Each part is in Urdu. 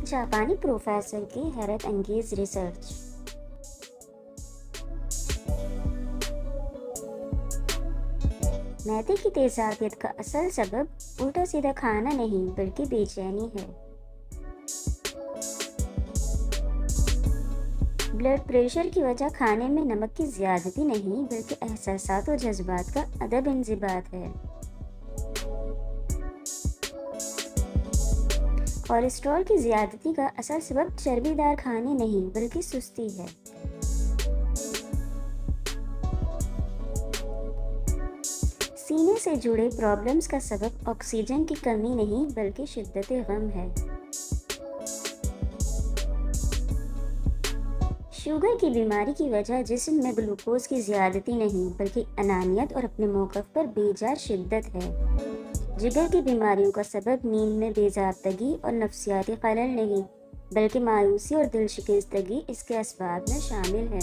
جاپانی پروفیسر کی حیرت انگیز ریسرچ۔ معدے کی تیزابیت کا اصل سبب الٹا سیدھا کھانا نہیں بلکہ بے چینی ہے۔ بلڈ پریشر کی وجہ کھانے میں نمک کی زیادتی نہیں بلکہ احساسات و جذبات کا عدم انضباط ہے۔ کولیسٹرول کی زیادتی کا اصل سبب چربی دار کھانے نہیں بلکہ سستی ہے۔ سینے سے جڑے پرابلمز کا سبب آکسیجن کی کمی نہیں بلکہ شدت غم ہے۔ شوگر کی بیماری کی وجہ جسم میں گلوکوز کی زیادتی نہیں بلکہ انانیت اور اپنے موقف پر بے جا شدت ہے۔ جگر کی بیماریوں کا سبب نیند میں بے ضابطگی اور نفسیاتی خلل نہیں بلکہ مایوسی اور دل شکستگی اس کے اسباب میں شامل ہے۔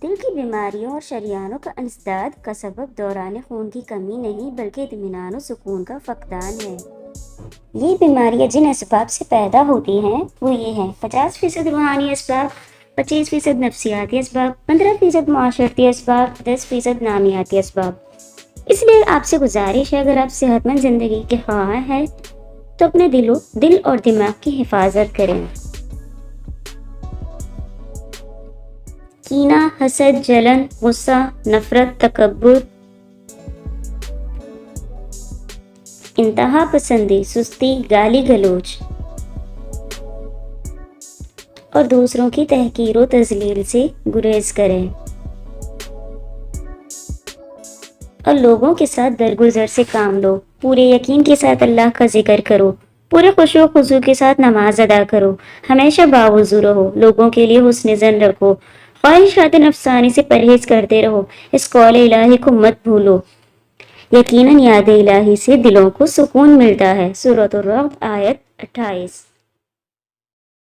دل کی بیماریوں اور شریانوں کا انسداد کا سبب دوران خون کی کمی نہیں بلکہ اطمینان و سکون کا فقدان ہے۔ یہ بیماریاں جن اسباب سے پیدا ہوتی ہیں وہ یہ ہیں: 50% روحانی اسباب، 25% نفسیاتی اسباب، 15% معاشرتی اسباب، 10% نامیاتی اسباب۔ اس لیے آپ سے گزارش ہے، اگر آپ صحت مند زندگی کے خواہاں ہیں تو اپنے دل اور دماغ کی حفاظت کریں۔ کینہ، حسد، جلن، غصہ، نفرت، تکبر، انتہا پسندی، سستی، گالی گلوچ اور دوسروں کی تحقیر و تذلیل سے گریز کریں اور لوگوں کے ساتھ درگزر سے کام لو۔ پورے یقین کے ساتھ اللہ کا ذکر کرو، پورے خشوع و خضوع کے ساتھ نماز ادا کرو، ہمیشہ باوضو رہو، لوگوں کے لیے حسن ظن رکھو، خواہشات نفسانی سے پرہیز کرتے رہو، اس قول الہی کو مت بھولو، یقیناً یاد الہی سے دلوں کو سکون ملتا ہے۔ سورۃ الرعد آیت 28۔